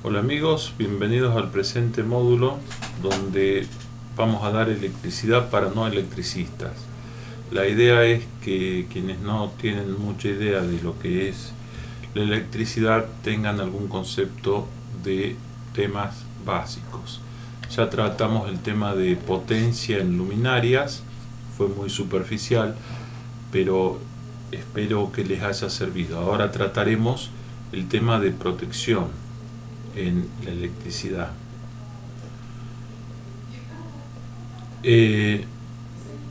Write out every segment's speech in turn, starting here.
Hola amigos, bienvenidos al presente módulo donde vamos a dar electricidad para no electricistas. La idea es que quienes no tienen mucha idea de lo que es la electricidad tengan algún concepto de temas básicos. Ya tratamos el tema de potencia en luminarias, fue muy superficial, pero espero que les haya servido. Ahora trataremos el tema de protección en la electricidad.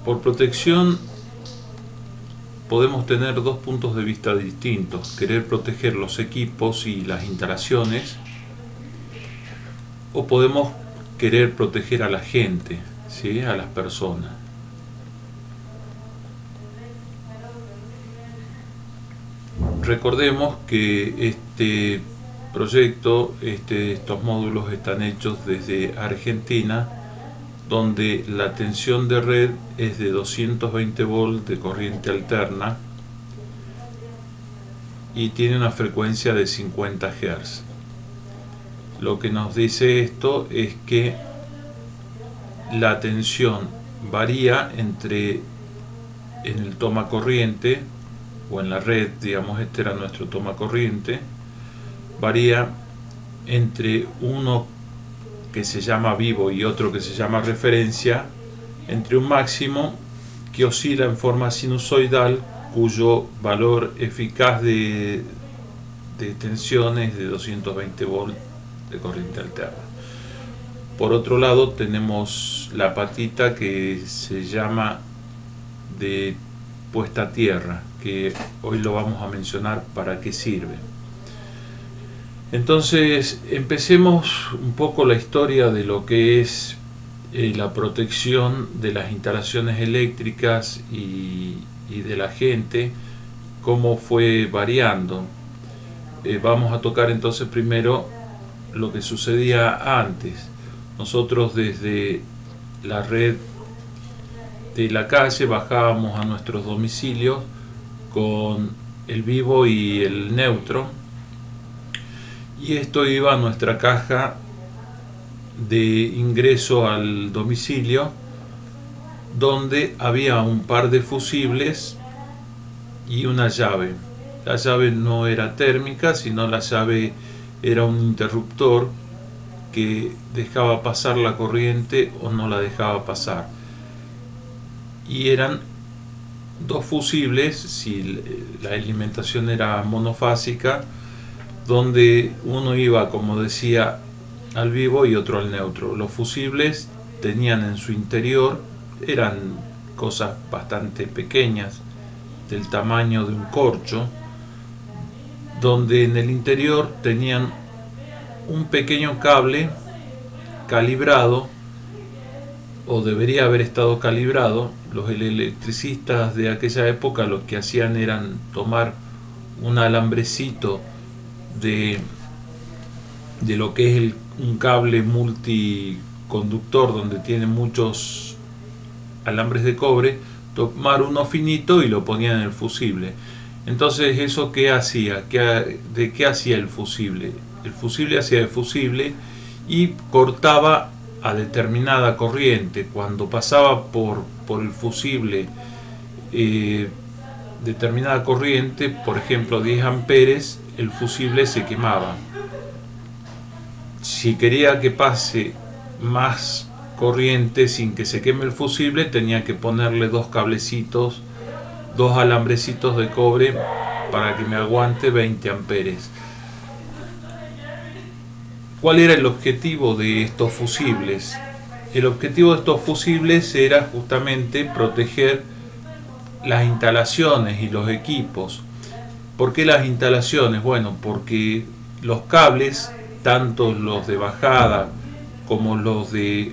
Por protección podemos tener dos puntos de vista distintos: querer proteger los equipos y las instalaciones, o podemos querer proteger a la gente, ¿sí? A las personas. Recordemos que este proyecto, estos módulos están hechos desde Argentina, donde la tensión de red es de 220 volts de corriente alterna y tiene una frecuencia de 50 Hz. Lo que nos dice esto es que la tensión varía entre, en el toma corriente o en la red, digamos, este era nuestro toma corriente, varía entre uno que se llama vivo y otro que se llama referencia, entre un máximo que oscila en forma sinusoidal, cuyo valor eficaz de tensión es de 220 volts de corriente alterna. Por otro lado tenemos la patita que se llama de puesta a tierra, que hoy lo vamos a mencionar para qué sirve. Entonces empecemos un poco la historia de lo que es la protección de las instalaciones eléctricas y de la gente, cómo fue variando. Vamos a tocar entonces primero lo que sucedía antes. Nosotros desde la red de la calle bajábamos a nuestros domicilios con el vivo y el neutro, y esto iba a nuestra caja de ingreso al domicilio, donde había un par de fusibles y una llave. La llave no era térmica, sino la llave era un interruptor que dejaba pasar la corriente o no la dejaba pasar. Y eran dos fusibles, si la alimentación era monofásica, donde uno iba, como decía, al vivo y otro al neutro. Los fusibles tenían en su interior, eran cosas bastante pequeñas, del tamaño de un corcho, donde en el interior tenían un pequeño cable calibrado, o debería haber estado calibrado. Los electricistas de aquella época lo que hacían eran tomar un alambrecito de lo que es un cable multiconductor donde tiene muchos alambres de cobre, tomar uno finito y lo ponían en el fusible. Entonces, ¿eso qué hacía? ¿De qué hacía el fusible? El fusible hacía de fusible y cortaba a determinada corriente. Cuando pasaba por el fusible determinada corriente, por ejemplo 10 amperes, el fusible se quemaba. Si quería que pase más corriente sin que se queme el fusible, tenía que ponerle dos cablecitos, dos alambrecitos de cobre para que me aguante 20 amperes. ¿Cuál era el objetivo de estos fusibles? El objetivo de estos fusibles era justamente proteger las instalaciones y los equipos. ¿Por qué las instalaciones? Bueno, porque los cables, tanto los de bajada como los de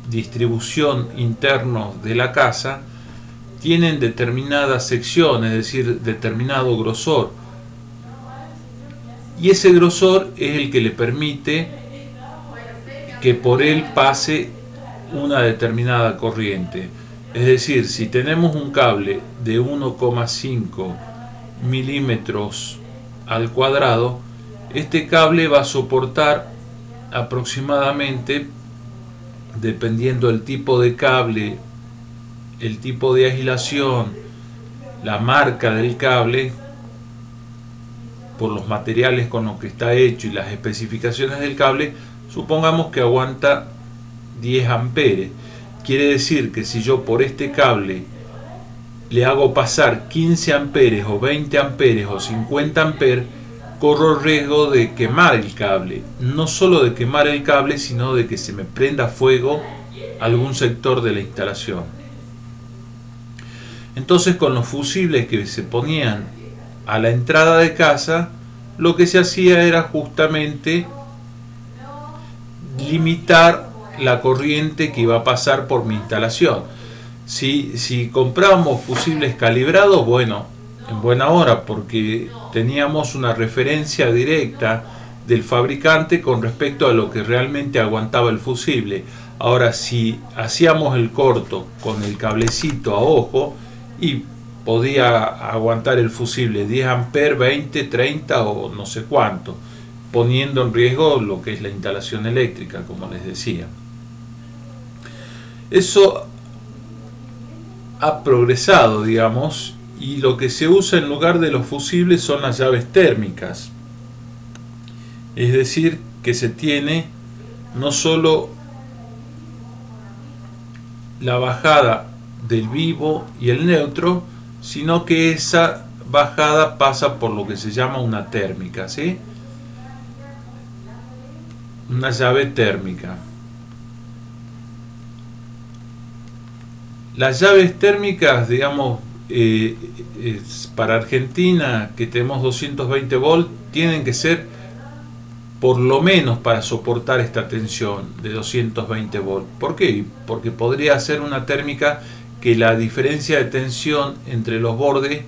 distribución internos de la casa, tienen determinadas secciones, es decir, determinado grosor. Y ese grosor es el que le permite que por él pase una determinada corriente. Es decir, si tenemos un cable de 1,5 milímetros al cuadrado, Este cable va a soportar aproximadamente, dependiendo del tipo de cable, el tipo de aislación, la marca del cable, por los materiales con los que está hecho y las especificaciones del cable, supongamos que aguanta 10 amperes. Quiere decir que si yo por este cable le hago pasar 15 amperes o 20 amperes o 50 amperes, corro el riesgo de quemar el cable. No solo de quemar el cable, sino de que se me prenda fuego algún sector de la instalación. Entonces, con los fusibles que se ponían a la entrada de casa, lo que se hacía era justamente limitar la corriente que iba a pasar por mi instalación. Si comprábamos fusibles calibrados, bueno, en buena hora, porque teníamos una referencia directa del fabricante con respecto a lo que realmente aguantaba el fusible. Ahora, si hacíamos el corto con el cablecito a ojo, y podía aguantar el fusible 10 amperes, 20, 30 o no sé cuánto, poniendo en riesgo lo que es la instalación eléctrica, como les decía. Eso ha progresado, digamos, y lo que se usa en lugar de los fusibles son las llaves térmicas. Es decir, que se tiene no solo la bajada del vivo y el neutro, sino que esa bajada pasa por lo que se llama una térmica, ¿sí? Una llave térmica. Las llaves térmicas, digamos, para Argentina, que tenemos 220 volts, tienen que ser por lo menos para soportar esta tensión de 220 volts. ¿Por qué? Porque podría ser una térmica que la diferencia de tensión entre los bordes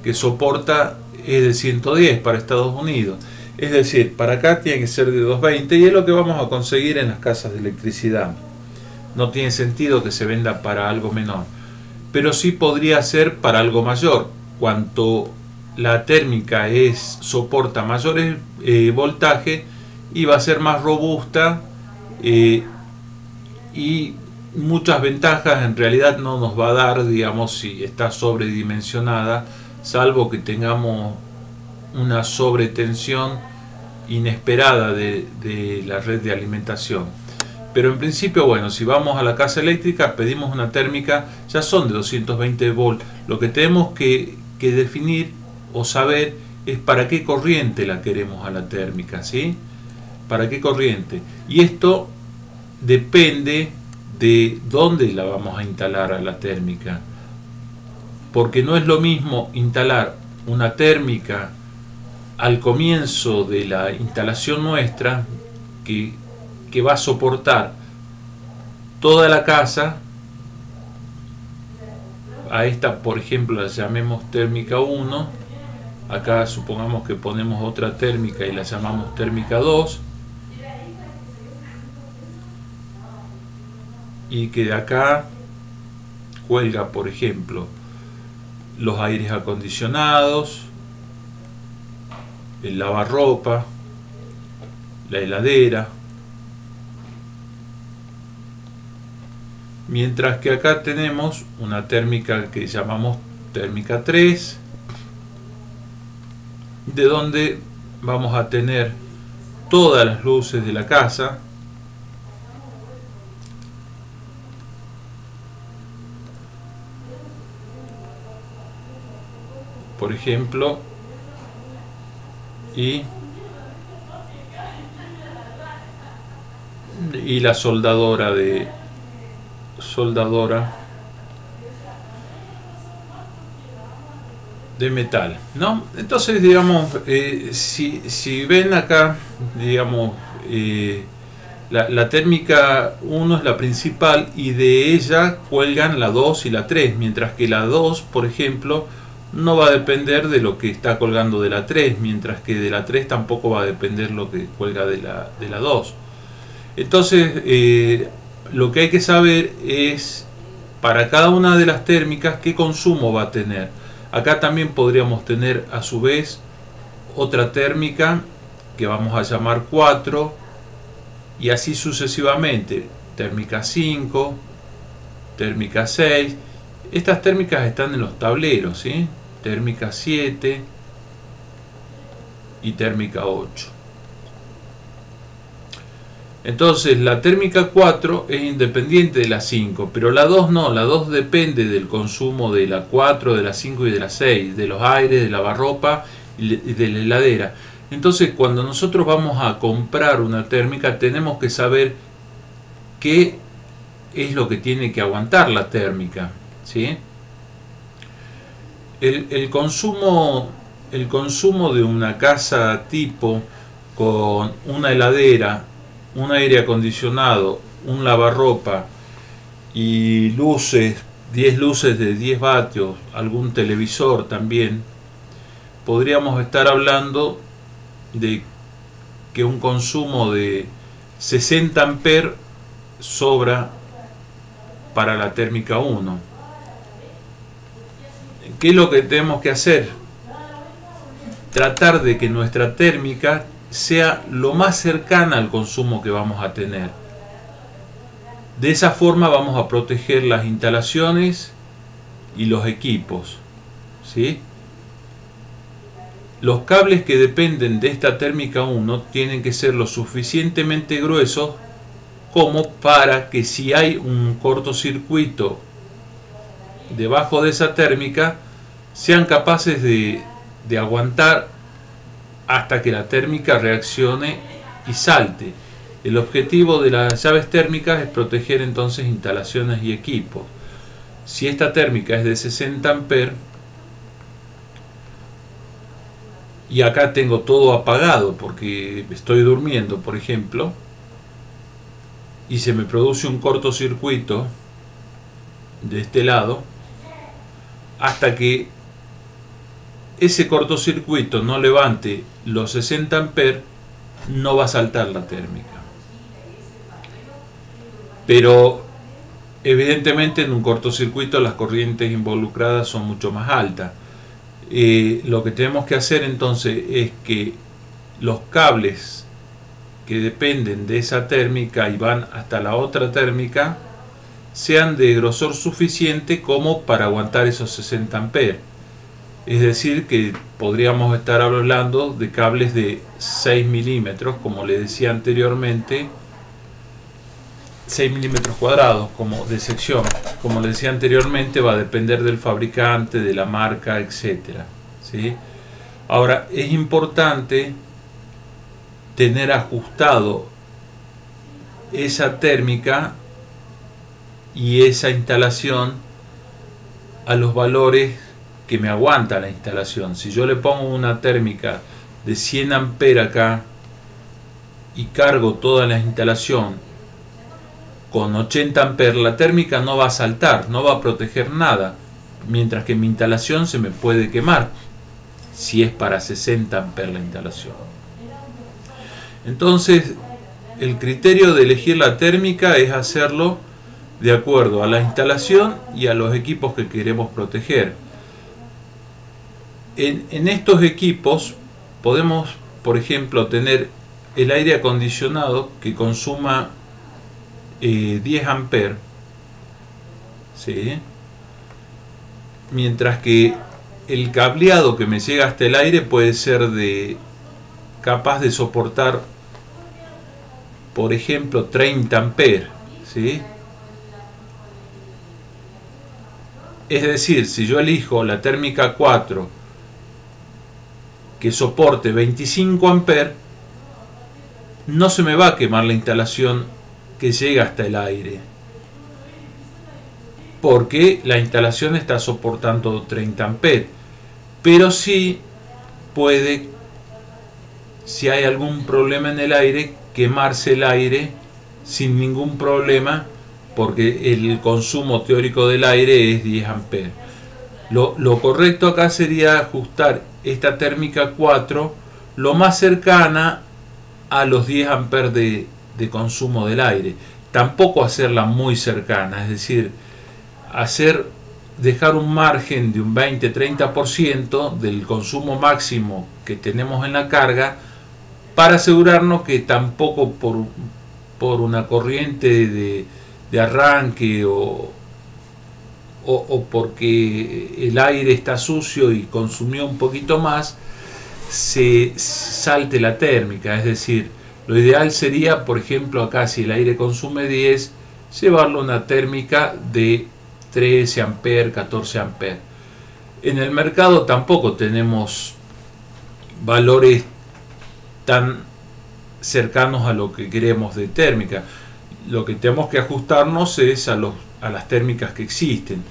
que soporta es de 110 para Estados Unidos. Es decir, para acá tiene que ser de 220 y es lo que vamos a conseguir en las casas de electricidad. No tiene sentido que se venda para algo menor. Pero sí podría ser para algo mayor. Cuanto la térmica soporta mayores voltajes y va a ser más robusta y muchas ventajas en realidad no nos va a dar, digamos, si está sobredimensionada, salvo que tengamos una sobretensión inesperada de la red de alimentación. Pero en principio, bueno, si vamos a la casa eléctrica, pedimos una térmica, ya son de 220 volts. Lo que tenemos que definir o saber es para qué corriente la queremos a la térmica, ¿sí? ¿Para qué corriente? Y esto depende de dónde la vamos a instalar a la térmica, porque no es lo mismo instalar una térmica al comienzo de la instalación nuestra que va a soportar toda la casa. A esta, por ejemplo, la llamemos térmica 1, acá supongamos que ponemos otra térmica y la llamamos térmica 2, y que de acá cuelga, por ejemplo, los aires acondicionados, el lavarropa, la heladera, mientras que acá tenemos una térmica que llamamos térmica 3, de donde vamos a tener todas las luces de la casa, por ejemplo, y la soldadora de metal, ¿no? Entonces, digamos, si ven acá, digamos, la térmica 1 es la principal y de ella cuelgan la 2 y la 3, mientras que la 2, por ejemplo, no va a depender de lo que está colgando de la 3, mientras que de la 3 tampoco va a depender lo que cuelga de la 2. Entonces, lo que hay que saber es para cada una de las térmicas qué consumo va a tener. Acá también podríamos tener a su vez otra térmica que vamos a llamar 4, y así sucesivamente. Térmica 5, térmica 6. Estas térmicas están en los tableros, ¿sí? Térmica 7 y térmica 8. Entonces la térmica 4 es independiente de la 5, pero la 2 no, la 2 depende del consumo de la 4, de la 5 y de la 6, de los aires, de lavarropa y de la heladera. Entonces cuando nosotros vamos a comprar una térmica tenemos que saber qué es lo que tiene que aguantar la térmica, ¿sí? El consumo de una casa tipo con una heladera, un aire acondicionado, un lavarropa y luces, 10 luces de 10 vatios, algún televisor también, podríamos estar hablando de que un consumo de 60 amperes sobra para la térmica 1. ¿Qué es lo que tenemos que hacer? Tratar de que nuestra térmica sea lo más cercana al consumo que vamos a tener. De esa forma vamos a proteger las instalaciones y los equipos, ¿sí? Los cables que dependen de esta térmica 1 tienen que ser lo suficientemente gruesos como para que si hay un cortocircuito debajo de esa térmica sean capaces de aguantar hasta que la térmica reaccione y salte. El objetivo de las llaves térmicas es proteger entonces instalaciones y equipos. Si esta térmica es de 60 amperes y acá tengo todo apagado porque estoy durmiendo, por ejemplo, y se me produce un cortocircuito de este lado, hasta que ese cortocircuito no levante los 60 amperes, no va a saltar la térmica. Pero evidentemente en un cortocircuito las corrientes involucradas son mucho más altas. Lo que tenemos que hacer entonces es que los cables que dependen de esa térmica y van hasta la otra térmica sean de grosor suficiente como para aguantar esos 60 amperes. Es decir, que podríamos estar hablando de cables de 6 milímetros, como le decía anteriormente, 6 milímetros cuadrados como de sección. Como le decía anteriormente, va a depender del fabricante, de la marca, etcétera, ¿sí? Ahora, es importante tener ajustado esa térmica y esa instalación a los valores que me aguanta la instalación. Si yo le pongo una térmica de 100 amperes acá y cargo toda la instalación con 80 amperes, la térmica no va a saltar, no va a proteger nada, mientras que mi instalación se me puede quemar si es para 60 amperes la instalación. Entonces el criterio de elegir la térmica es hacerlo de acuerdo a la instalación y a los equipos que queremos proteger. En estos equipos podemos, por ejemplo, tener el aire acondicionado que consuma 10 amperes, ¿sí? Mientras que el cableado que me llega hasta el aire puede ser capaz de soportar, por ejemplo, 30 amperes, ¿sí? Es decir, si yo elijo la térmica 4 que soporte 25 amperes, no se me va a quemar la instalación que llega hasta el aire, porque la instalación está soportando 30 amperes, pero sí puede, si hay algún problema en el aire, quemarse el aire sin ningún problema, porque el consumo teórico del aire es 10 amperes. Lo correcto acá sería ajustar esta térmica 4 lo más cercana a los 10 amperes de consumo del aire. Tampoco hacerla muy cercana, es decir, dejar un margen de un 20-30% del consumo máximo que tenemos en la carga para asegurarnos que tampoco por una corriente de arranque o porque el aire está sucio y consumió un poquito más, se salte la térmica. Es decir, lo ideal sería, por ejemplo, acá si el aire consume 10, llevarlo a una térmica de 13 amperes, 14 amperes. En el mercado tampoco tenemos valores tan cercanos a lo que queremos de térmica. Lo que tenemos que ajustarnos es a las térmicas que existen.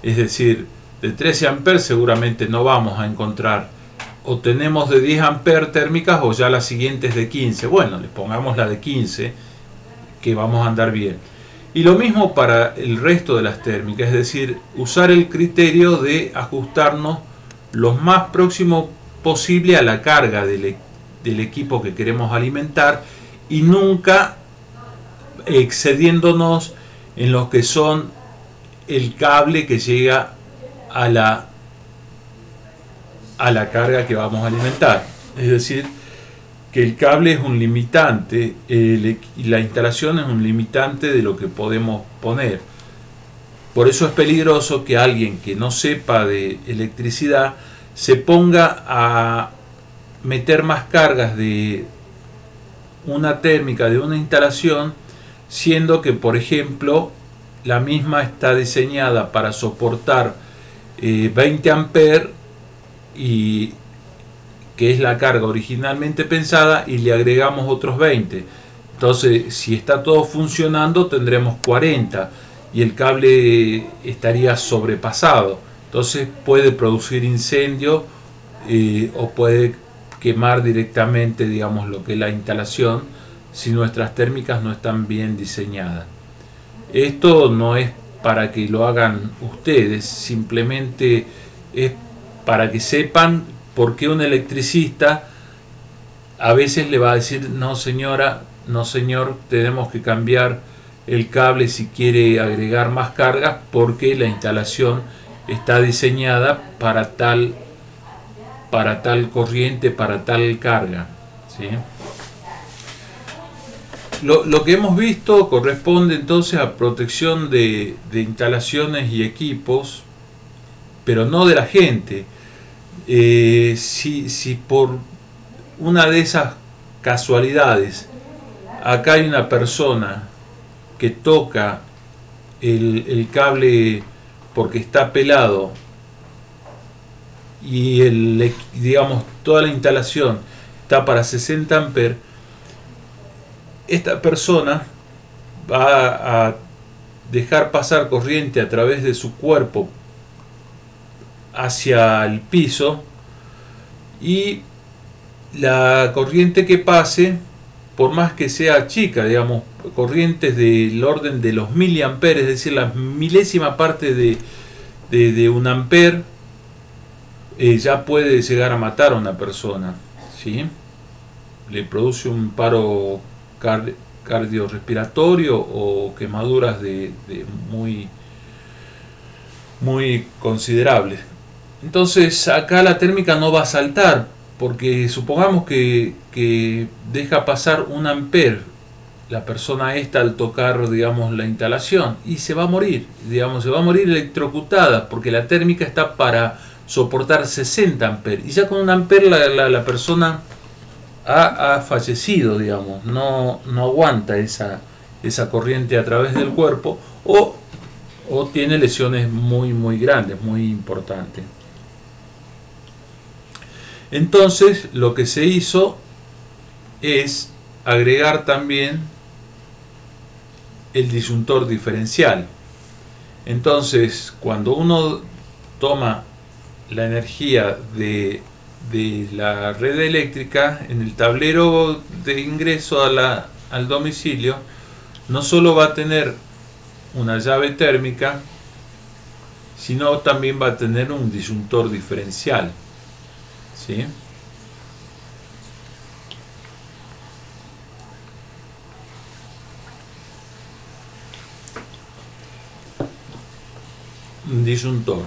Es decir, de 13 amperes seguramente no vamos a encontrar, o tenemos de 10 amperes térmicas o ya las siguientes de 15. Bueno, le pongamos la de 15, que vamos a andar bien. Y lo mismo para el resto de las térmicas, es decir, usar el criterio de ajustarnos lo más próximo posible a la carga del equipo que queremos alimentar, y nunca excediéndonos en lo que son el cable que llega a la carga que vamos a alimentar. Es decir, que el cable es un limitante, y la instalación es un limitante de lo que podemos poner. Por eso es peligroso que alguien que no sepa de electricidad se ponga a meter más cargas de una térmica, de una instalación, siendo que, por ejemplo, la misma está diseñada para soportar 20 amperes, y que es la carga originalmente pensada, y le agregamos otros 20. Entonces, si está todo funcionando, tendremos 40 y el cable estaría sobrepasado. Entonces puede producir incendio, o puede quemar directamente, digamos, lo que es la instalación, si nuestras térmicas no están bien diseñadas. Esto no es para que lo hagan ustedes, simplemente es para que sepan por qué un electricista a veces le va a decir: no señora, no señor, tenemos que cambiar el cable si quiere agregar más cargas, porque la instalación está diseñada para tal corriente, para tal carga, ¿sí? Lo que hemos visto corresponde entonces a protección de instalaciones y equipos, pero no de la gente. Si por una de esas casualidades acá hay una persona que toca el cable porque está pelado, y digamos, toda la instalación está para 60 amperes, esta persona va a dejar pasar corriente a través de su cuerpo hacia el piso, y la corriente que pase, por más que sea chica, digamos, corrientes del orden de los miliamperes, es decir, la milésima parte de un amper, ya puede llegar a matar a una persona, ¿sí? Le produce un paro cardiorrespiratorio o quemaduras muy considerables. Entonces acá la térmica no va a saltar, porque supongamos que deja pasar un amper la persona esta al tocar, digamos, la instalación, y se va a morir, digamos, se va a morir electrocutada, porque la térmica está para soportar 60 amperes, y ya con un amper la persona ha fallecido, digamos, no aguanta esa corriente a través del cuerpo, o tiene lesiones muy grandes, muy importantes. Entonces lo que se hizo es agregar también el disyuntor diferencial. Entonces, cuando uno toma la energía de la red eléctrica, en el tablero de ingreso al domicilio, no solo va a tener una llave térmica, sino también va a tener un disyuntor diferencial, ¿sí? Un disyuntor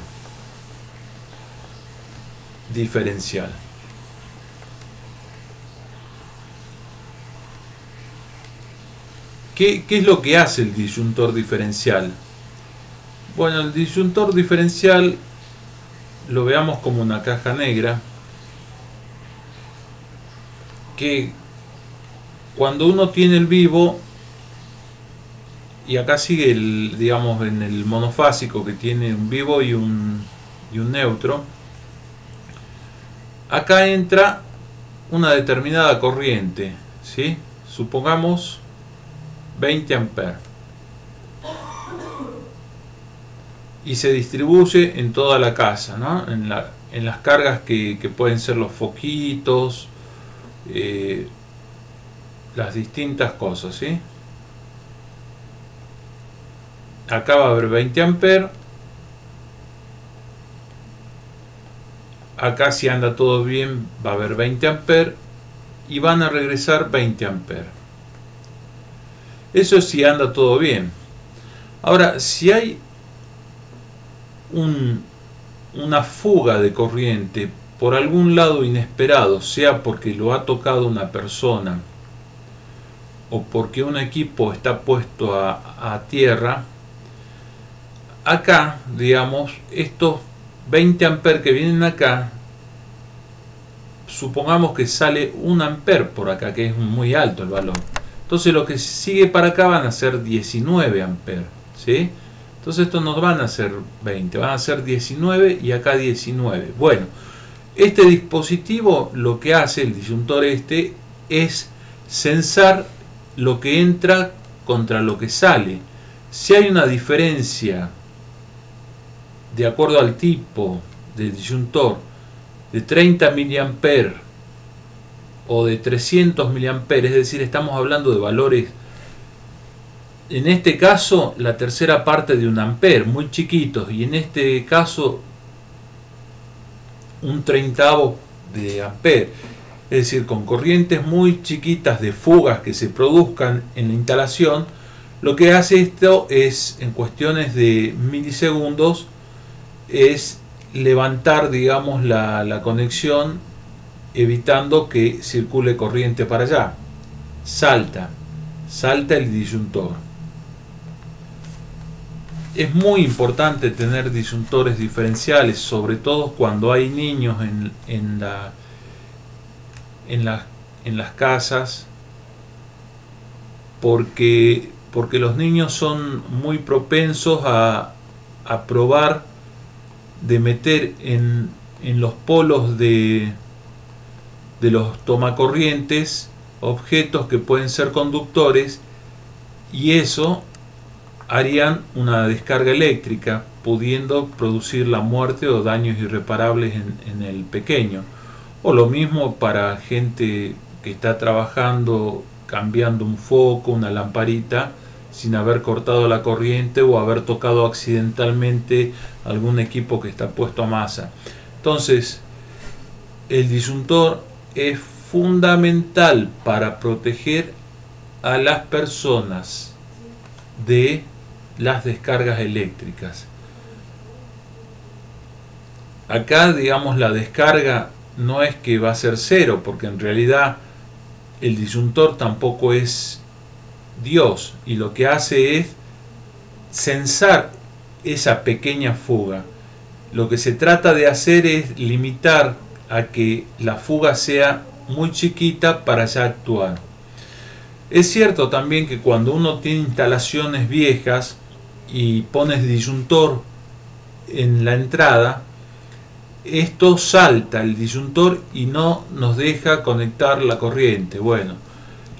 diferencial. ¿Qué es lo que hace el disyuntor diferencial? Bueno, el disyuntor diferencial lo veamos como una caja negra que cuando uno tiene el vivo, y acá sigue el, digamos, en el monofásico que tiene un vivo y un neutro, acá entra una determinada corriente, ¿sí? Supongamos 20 amperes, y se distribuye en toda la casa, ¿no? En las cargas que pueden ser los foquitos, las distintas cosas, ¿sí? Acá va a haber 20 amperes, acá si anda todo bien va a haber 20 amperes y van a regresar 20 amperes. Eso es si anda todo bien. Ahora, si hay una fuga de corriente por algún lado inesperado, sea porque lo ha tocado una persona o porque un equipo está puesto a tierra, acá, digamos, estos 20 amperes que vienen acá, supongamos que sale 1 amper por acá, que es muy alto el valor. Entonces lo que sigue para acá van a ser 19 amperes, ¿sí? Entonces estos no van a ser 20, van a ser 19 y acá 19. Bueno, este dispositivo lo que hace, el disyuntor este, es censar lo que entra contra lo que sale. Si hay una diferencia de acuerdo al tipo de disyuntor de 30 miliamperes o de 300 miliamperes, es decir, estamos hablando de valores, en este caso la tercera parte de un amper, muy chiquitos, y en este caso un treintavo de amper, es decir, con corrientes muy chiquitas de fugas que se produzcan en la instalación, lo que hace esto es, en cuestiones de milisegundos, es levantar, digamos, la conexión, evitando que circule corriente para allá. Salta el disyuntor. Es muy importante tener disyuntores diferenciales, sobre todo cuando hay niños en las casas, porque los niños son muy propensos a probar de meter en los polos de los tomacorrientes objetos que pueden ser conductores, y eso harían una descarga eléctrica, pudiendo producir la muerte o daños irreparables en el pequeño. O lo mismo para gente que está trabajando cambiando un foco, una lamparita, sin haber cortado la corriente o haber tocado accidentalmente algún equipo que está puesto a masa. Entonces, el disyuntor es fundamental para proteger a las personas de las descargas eléctricas. Acá, digamos, la descarga no es que va a ser cero, porque en realidad el disyuntor tampoco es Dios, y lo que hace es censar esa pequeña fuga. Lo que se trata de hacer es limitar a que la fuga sea muy chiquita para ya actuar. Es cierto también que cuando uno tiene instalaciones viejas y pones disyuntor en la entrada, esto salta el disyuntor y no nos deja conectar la corriente. Bueno,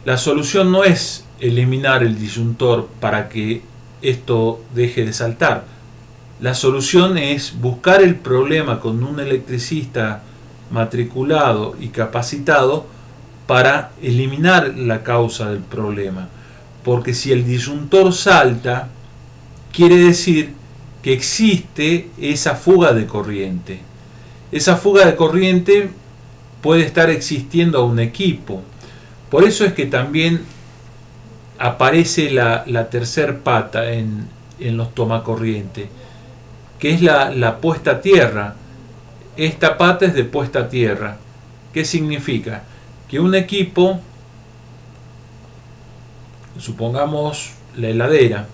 la solución no es eliminar el disyuntor para que esto deje de saltar. La solución es buscar el problema con un electricista matriculado y capacitado para eliminar la causa del problema. Porque si el disyuntor salta, quiere decir que existe esa fuga de corriente. Esa fuga de corriente puede estar existiendo a un equipo. Por eso es que también aparece la tercer pata en los tomacorriente, que es la puesta a tierra. Esta pata es de puesta a tierra. ¿Qué significa? Que un equipo supongamos la heladera,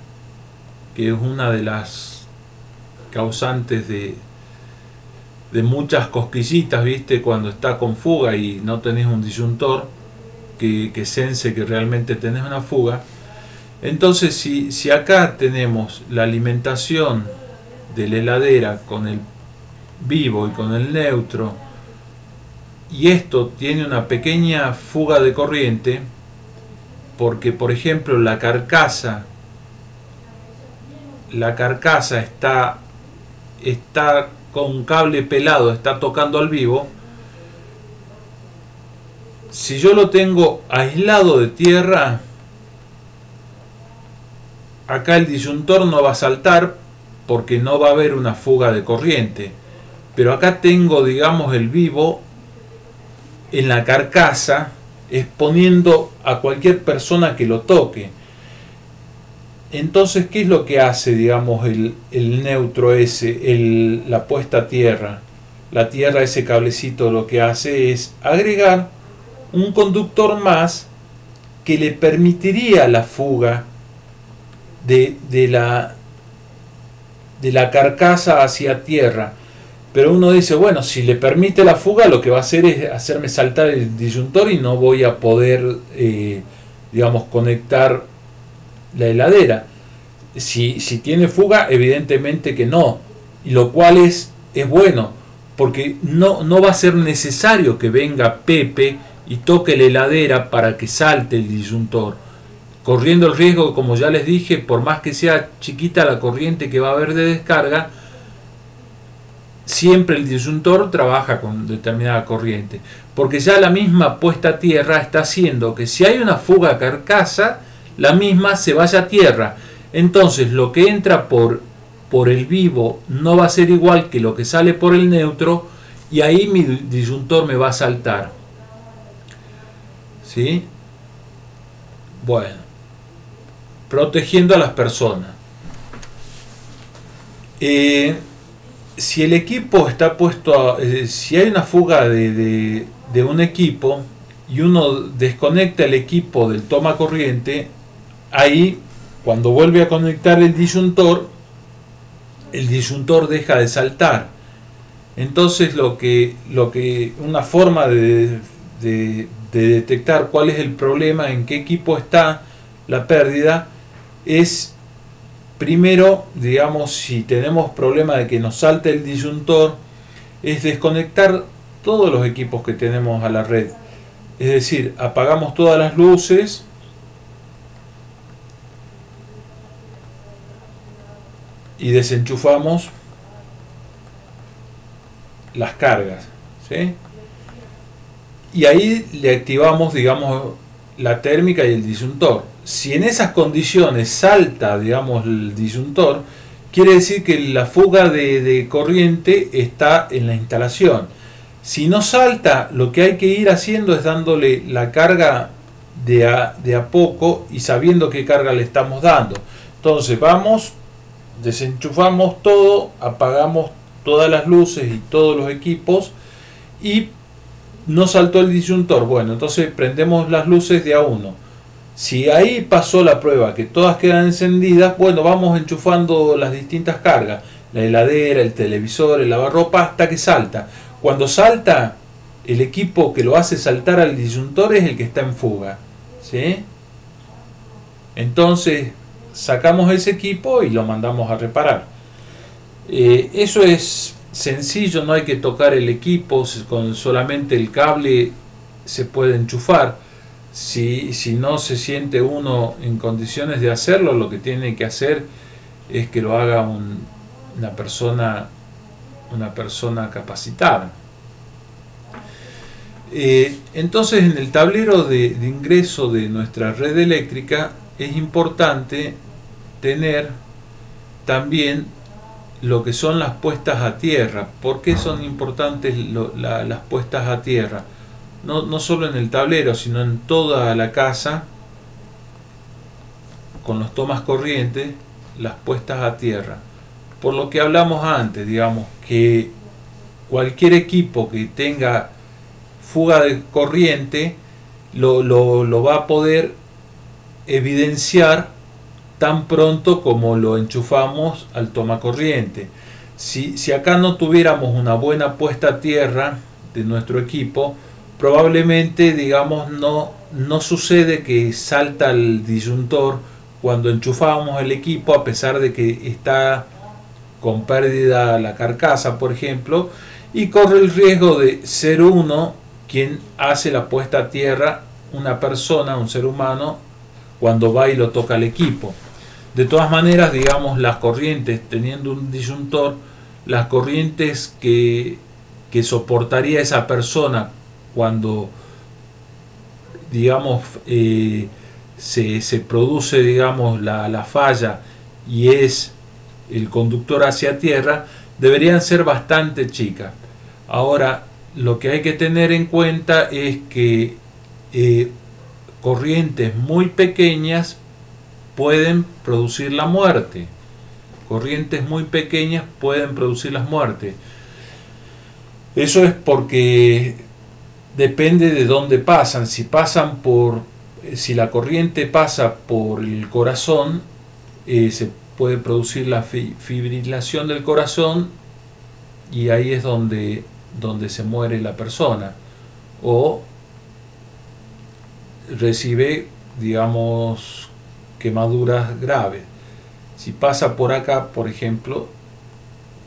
que es una de las causantes de muchas cosquillitas, ¿viste? Cuando está con fuga y no tenés un disyuntor que sense que realmente tenés una fuga. Entonces, si acá tenemos la alimentación de la heladera con el vivo y con el neutro, y esto tiene una pequeña fuga de corriente, porque por ejemplo la carcasa está con un cable pelado, está tocando al vivo. Si yo lo tengo aislado de tierra, acá el disyuntor no va a saltar porque no va a haber una fuga de corriente. Pero acá tengo, digamos, el vivo en la carcasa, exponiendo a cualquier persona que lo toque. Entonces, ¿qué es lo que hace, digamos, el neutro ese, la puesta a tierra? La tierra, ese cablecito, lo que hace es agregar un conductor más que le permitiría la fuga de la carcasa hacia tierra. Pero uno dice, bueno, si le permite la fuga, lo que va a hacer es hacerme saltar el disyuntor y no voy a poder, digamos, conectar la heladera. Si tiene fuga, evidentemente que no, y lo cual es bueno, porque no va a ser necesario que venga Pepe y toque la heladera para que salte el disyuntor, corriendo el riesgo, como ya les dije, por más que sea chiquita la corriente que va a haber de descarga, siempre el disyuntor trabaja con determinada corriente, porque ya la misma puesta a tierra está haciendo que si hay una fuga carcasa, la misma se vaya a tierra. Entonces lo que entra por el vivo no va a ser igual que lo que sale por el neutro, y ahí mi disyuntor me va a saltar. ¿Sí? Bueno, protegiendo a las personas. Si el equipo está puesto si hay una fuga de un equipo y uno desconecta el equipo del toma corriente, ahí cuando vuelve a conectar el disyuntor deja de saltar. Entonces lo que una forma de detectar cuál es el problema, en qué equipo está la pérdida, es primero, digamos, si tenemos problema de que nos salte el disyuntor, es desconectar todos los equipos que tenemos a la red. Es decir, apagamos todas las luces, y desenchufamos las cargas, ¿sí? Y ahí le activamos, digamos, la térmica y el disyuntor. Si en esas condiciones salta, digamos, el disyuntor, quiere decir que la fuga de corriente está en la instalación. Si no salta, lo que hay que ir haciendo es dándole la carga de a poco y sabiendo qué carga le estamos dando. Entonces vamos, desenchufamos todo, apagamos todas las luces y todos los equipos, y no saltó el disyuntor. Bueno, entonces prendemos las luces de a uno. Si ahí pasó la prueba que todas quedan encendidas, bueno, vamos enchufando las distintas cargas, la heladera, el televisor, el lavarropa, hasta que salta. Cuando salta, el equipo que lo hace saltar al disyuntor es el que está en fuga, ¿sí? Entonces sacamos ese equipo y lo mandamos a reparar. Eso es sencillo, no hay que tocar el equipo, con solamente el cable se puede enchufar. Si no se siente uno en condiciones de hacerlo, lo que tiene que hacer es que lo haga una persona capacitada. Entonces, en el tablero de ingreso de nuestra red eléctrica es importante tener también lo que son las puestas a tierra. ¿Por qué son importantes las puestas a tierra? No solo en el tablero, sino en toda la casa, con los tomas corrientes, las puestas a tierra. Por lo que hablamos antes, digamos, que cualquier equipo que tenga fuga de corriente lo va a poder evidenciar tan pronto como lo enchufamos al tomacorriente. Si acá no tuviéramos una buena puesta a tierra de nuestro equipo, probablemente, digamos, no sucede que salta el disyuntor cuando enchufamos el equipo, a pesar de que está con pérdida la carcasa, por ejemplo, y corre el riesgo de ser uno quien hace la puesta a tierra, una persona, un ser humano, cuando va y lo toca el equipo. De todas maneras, digamos, las corrientes, teniendo un disyuntor, las corrientes que soportaría esa persona cuando, digamos, se produce, digamos, la falla y es el conductor hacia tierra, deberían ser bastante chicas. Ahora, lo que hay que tener en cuenta es que corrientes muy pequeñas pueden producir la muerte. Corrientes muy pequeñas pueden producir las muertes. Eso es porque depende de dónde pasan. Si la corriente pasa por el corazón, se puede producir la fibrilación del corazón y ahí es donde se muere la persona o recibe, digamos, quemaduras graves. Si pasa por acá, por ejemplo,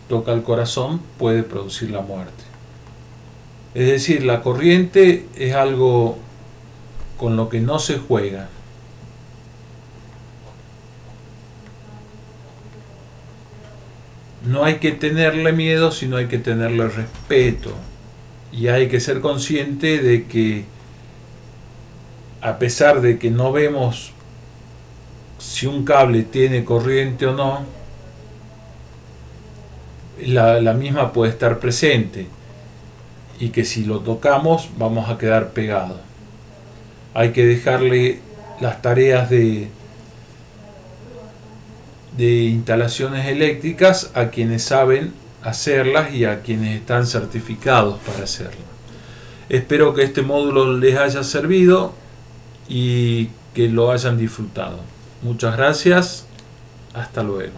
toca el corazón, puede producir la muerte. Es decir, la corriente es algo con lo que no se juega. No hay que tenerle miedo, sino hay que tenerle respeto. Y hay que ser consciente de que, a pesar de que no vemos si un cable tiene corriente o no, la misma puede estar presente y que si lo tocamos vamos a quedar pegados. Hay que dejarle las tareas de instalaciones eléctricas a quienes saben hacerlas y a quienes están certificados para hacerlas. Espero que este módulo les haya servido y que lo hayan disfrutado. Muchas gracias. Hasta luego.